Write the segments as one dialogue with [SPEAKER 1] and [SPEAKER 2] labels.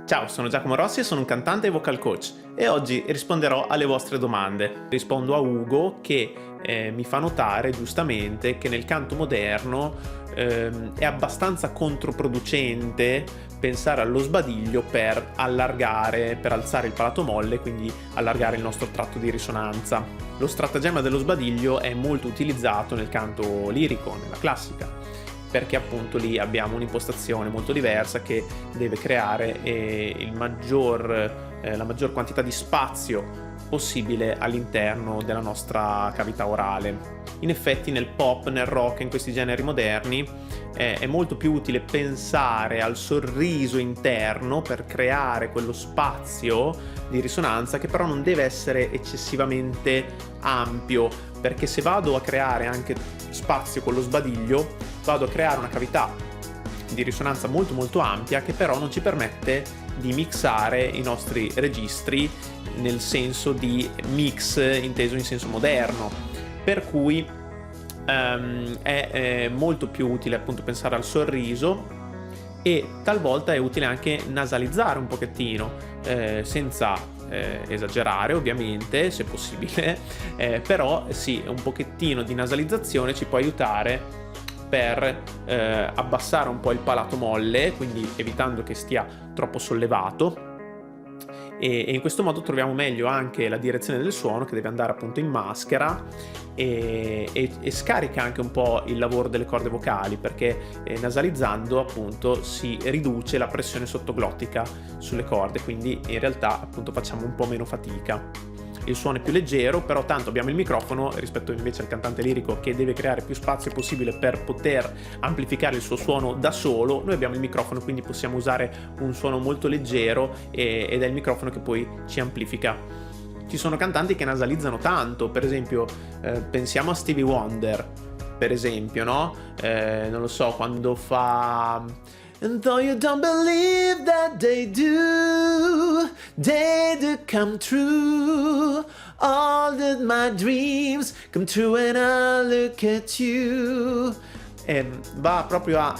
[SPEAKER 1] Ciao, sono Giacomo Rossi e sono un cantante e vocal coach e oggi risponderò alle vostre domande. Rispondo a Ugo che mi fa notare giustamente che nel canto moderno è abbastanza controproducente pensare allo sbadiglio per allargare, per alzare il palato molle, quindi allargare il nostro tratto di risonanza. Lo stratagemma dello sbadiglio è molto utilizzato nel canto lirico, nella classica, perché appunto lì abbiamo un'impostazione molto diversa che deve creare la maggior quantità di spazio possibile all'interno della nostra cavità orale. In effetti nel pop, nel rock, in questi generi moderni è molto più utile pensare al sorriso interno per creare quello spazio di risonanza, che però non deve essere eccessivamente ampio, perché se vado a creare anche spazio con lo sbadiglio vado a creare una cavità di risonanza molto molto ampia, che però non ci permette di mixare i nostri registri nel senso di mix inteso in senso moderno, per cui è molto più utile appunto pensare al sorriso, e talvolta è utile anche nasalizzare un pochettino, senza esagerare ovviamente, se possibile, però sì, un pochettino di nasalizzazione ci può aiutare per abbassare un po' il palato molle, quindi evitando che stia troppo sollevato, e in questo modo troviamo meglio anche la direzione del suono, che deve andare appunto in maschera, e scarica anche un po' il lavoro delle corde vocali, perché nasalizzando appunto si riduce la pressione sottoglottica sulle corde, quindi in realtà appunto facciamo un po' meno fatica. Il suono è più leggero, però tanto abbiamo il microfono rispetto invece al cantante lirico che deve creare più spazio possibile per poter amplificare il suo suono da solo. Noi abbiamo il microfono, quindi possiamo usare un suono molto leggero ed è il microfono che poi ci amplifica. Ci sono cantanti che nasalizzano tanto, per esempio pensiamo a Stevie Wonder, per esempio, no? Non lo so, quando fa And though you don't believe that they do come true. All that my dreams come true when I look at you. Va proprio a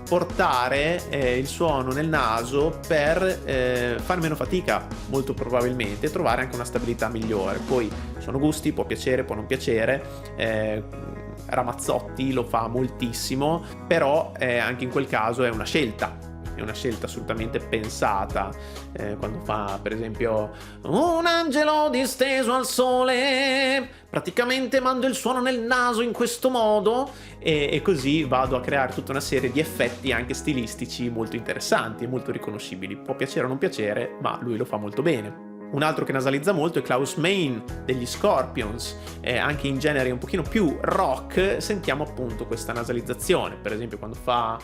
[SPEAKER 1] portare il suono nel naso per fare meno fatica, molto probabilmente, e trovare anche una stabilità migliore. Poi sono gusti, può piacere, può non piacere. Ramazzotti lo fa moltissimo, però anche in quel caso è una scelta assolutamente pensata, quando fa per esempio un angelo disteso al sole, praticamente mando il suono nel naso in questo modo, e così vado a creare tutta una serie di effetti anche stilistici molto interessanti e molto riconoscibili. Può piacere o non piacere, ma lui lo fa molto bene. Un altro che nasalizza molto è Klaus Meine degli Scorpions, anche in generi un pochino più rock sentiamo appunto questa nasalizzazione, per esempio quando fa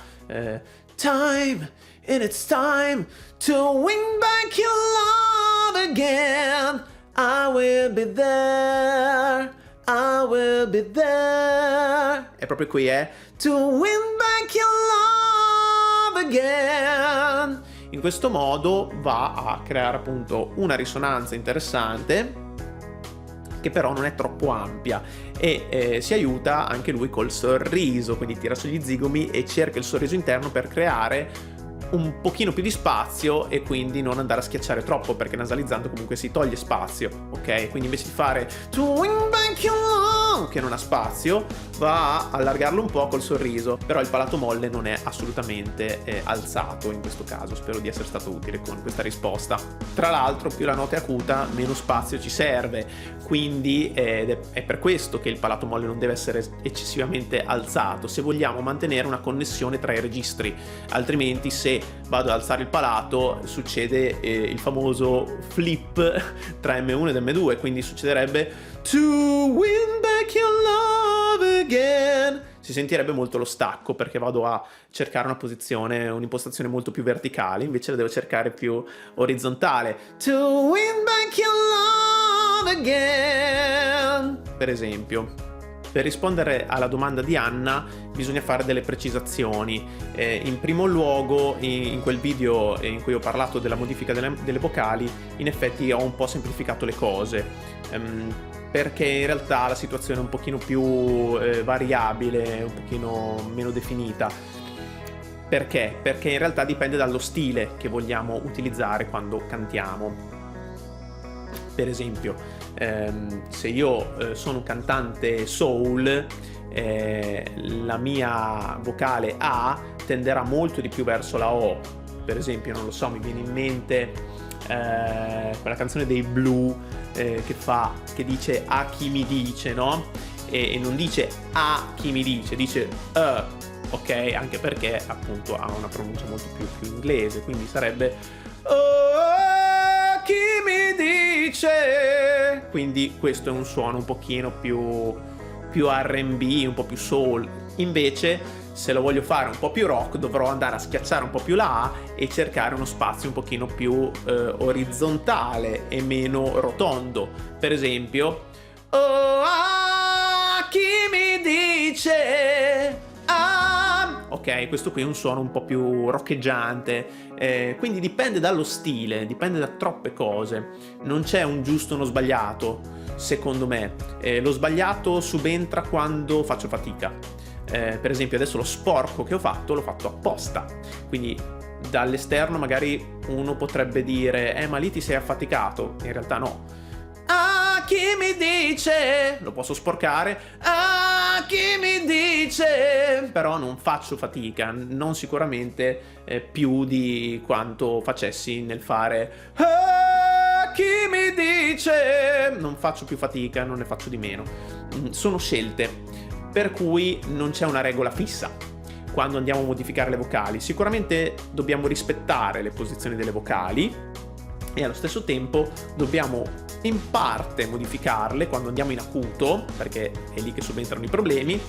[SPEAKER 1] Time, and it's time to win back your love again, I will be there, I will be there, e proprio qui è to win back your love again. In questo modo va a creare appunto una risonanza interessante, che però non è troppo ampia, e si aiuta anche lui col sorriso, quindi tira sugli zigomi e cerca il sorriso interno per creare un pochino più di spazio e quindi non andare a schiacciare troppo, perché nasalizzando comunque si toglie spazio, ok? Quindi invece di fare to win back your love, che non ha spazio, va a allargarlo un po' col sorriso, però il palato molle non è assolutamente alzato in questo caso. Spero di essere stato utile con questa risposta. Tra l'altro più la nota è acuta, meno spazio ci serve, quindi è per questo che il palato molle non deve essere eccessivamente alzato se vogliamo mantenere una connessione tra i registri, altrimenti se vado ad alzare il palato succede il famoso flip tra M1 ed M2, quindi succederebbe to win back your love again. Si sentirebbe molto lo stacco, perché vado a cercare una posizione, un'impostazione molto più verticale, invece la devo cercare più orizzontale. To win back your love again, per esempio. Per rispondere alla domanda di Anna bisogna fare delle precisazioni. In primo luogo, in quel video in cui ho parlato della modifica delle vocali, in effetti ho un po' semplificato le cose, perché in realtà la situazione è un pochino più variabile, un pochino meno definita. Perché? Perché in realtà dipende dallo stile che vogliamo utilizzare quando cantiamo. Per esempio, se io sono un cantante soul, la mia vocale A tenderà molto di più verso la O. Per esempio, non lo so, mi viene in mente quella canzone dei Blue che dice "a chi mi dice", no? E non dice "a chi mi dice", dice ok? Anche perché appunto ha una pronuncia molto più inglese, quindi sarebbe "oh, chi mi dice". Quindi questo è un suono un pochino più R&B, un po' più soul. Invece, se lo voglio fare un po' più rock, dovrò andare a schiacciare un po' più la A e cercare uno spazio un pochino più orizzontale e meno rotondo. Per esempio, "oh, ah, chi mi dice, ah". Ok, questo qui è un suono un po' più roccheggiante, quindi dipende dallo stile, dipende da troppe cose. Non c'è un giusto o uno sbagliato, secondo me. Lo sbagliato subentra quando faccio fatica. Per esempio adesso lo sporco che ho fatto l'ho fatto apposta, quindi dall'esterno magari uno potrebbe dire ma lì ti sei affaticato, in realtà no. "Ah, chi mi dice", lo posso sporcare, "ah, chi mi dice", però non faccio fatica, non sicuramente più di quanto facessi nel fare "ah, chi mi dice", non faccio più fatica, non ne faccio di meno. Sono scelte, per cui non c'è una regola fissa quando andiamo a modificare le vocali. Sicuramente dobbiamo rispettare le posizioni delle vocali e allo stesso tempo dobbiamo in parte modificarle quando andiamo in acuto, perché è lì che subentrano i problemi,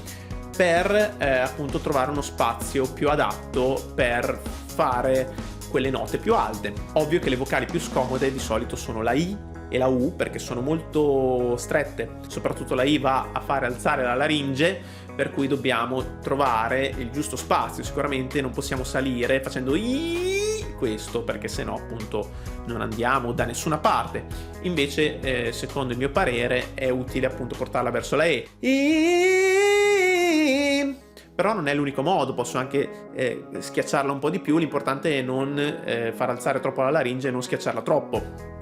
[SPEAKER 1] per appunto trovare uno spazio più adatto per fare quelle note più alte. Ovvio che le vocali più scomode di solito sono la I e la U, perché sono molto strette, soprattutto la I va a fare alzare la laringe, per cui dobbiamo trovare il giusto spazio. Sicuramente non possiamo salire facendo I, questo, perché sennò appunto non andiamo da nessuna parte. Invece secondo il mio parere è utile appunto portarla verso la E. I, però non è l'unico modo, posso anche schiacciarla un po' di più, l'importante è non far alzare troppo la laringe e non schiacciarla troppo.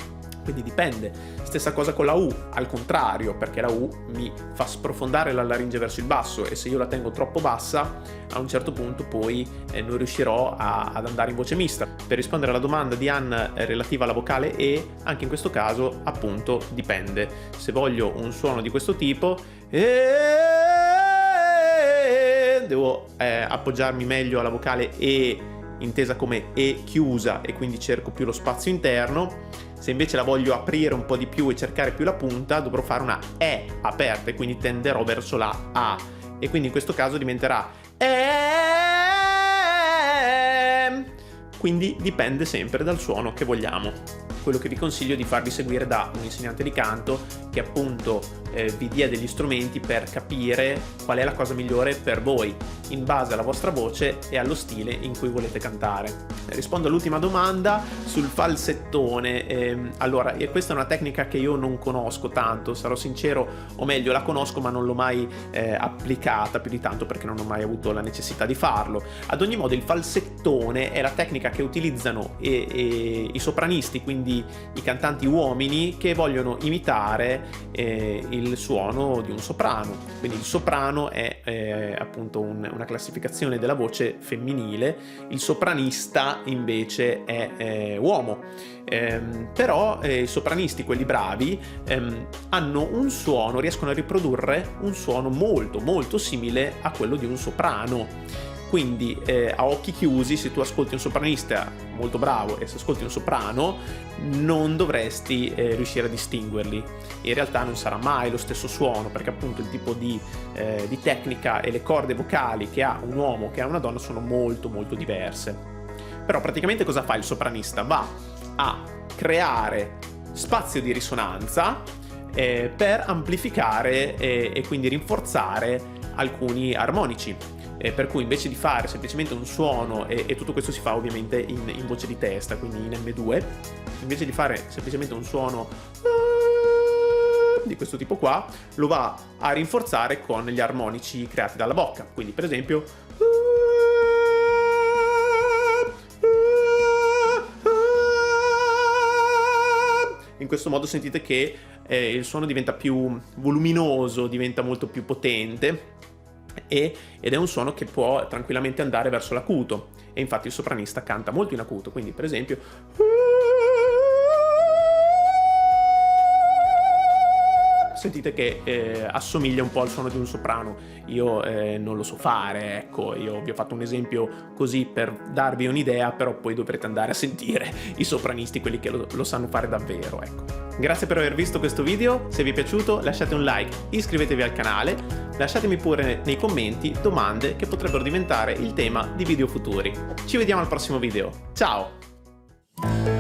[SPEAKER 1] Quindi dipende. Stessa cosa con la U, al contrario, perché la U mi fa sprofondare la laringe verso il basso e se io la tengo troppo bassa, a un certo punto poi non riuscirò ad andare in voce mista. Per rispondere alla domanda di Anna relativa alla vocale E, anche in questo caso appunto dipende. Se voglio un suono di questo tipo, devo appoggiarmi meglio alla vocale E, intesa come E chiusa, e quindi cerco più lo spazio interno. Se invece la voglio aprire un po' di più e cercare più la punta, dovrò fare una E aperta e quindi tenderò verso la A. E quindi in questo caso diventerà E. Quindi dipende sempre dal suono che vogliamo. Quello che vi consiglio è di farvi seguire da un insegnante di canto che appunto vi dia degli strumenti per capire qual è la cosa migliore per voi, in base alla vostra voce e allo stile in cui volete cantare. Rispondo all'ultima domanda sul falsettone. Allora, questa è una tecnica che io non conosco tanto, sarò sincero, o meglio la conosco ma non l'ho mai applicata più di tanto perché non ho mai avuto la necessità di farlo. Ad ogni modo il falsettone è la tecnica che utilizzano i sopranisti, quindi i cantanti uomini che vogliono imitare il suono di un soprano. Quindi il soprano è appunto una classificazione della voce femminile, il sopranista invece è uomo. Però i sopranisti, quelli bravi, hanno un suono, riescono a riprodurre un suono molto molto simile a quello di un soprano. Quindi a occhi chiusi, se tu ascolti un sopranista molto bravo e se ascolti un soprano, non dovresti riuscire a distinguerli. In realtà non sarà mai lo stesso suono, perché appunto il tipo di tecnica e le corde vocali che ha un uomo che ha una donna sono molto molto diverse. Però praticamente cosa fa il sopranista? Va a creare spazio di risonanza per amplificare e quindi rinforzare alcuni armonici. Per cui invece di fare semplicemente un suono, e tutto questo si fa ovviamente in voce di testa, quindi in M2, invece di fare semplicemente un suono di questo tipo qua, lo va a rinforzare con gli armonici creati dalla bocca. Quindi per esempio questo modo sentite che il suono diventa più voluminoso, diventa molto più potente ed è un suono che può tranquillamente andare verso l'acuto, e infatti il sopranista canta molto in acuto, quindi per esempio sentite che assomiglia un po' al suono di un soprano. Io non lo so fare, ecco, io vi ho fatto un esempio così per darvi un'idea, però poi dovrete andare a sentire i sopranisti, quelli che lo sanno fare davvero, ecco. Grazie per aver visto questo video, se vi è piaciuto lasciate un like, iscrivetevi al canale, lasciatemi pure nei commenti domande che potrebbero diventare il tema di video futuri. Ci vediamo al prossimo video, ciao!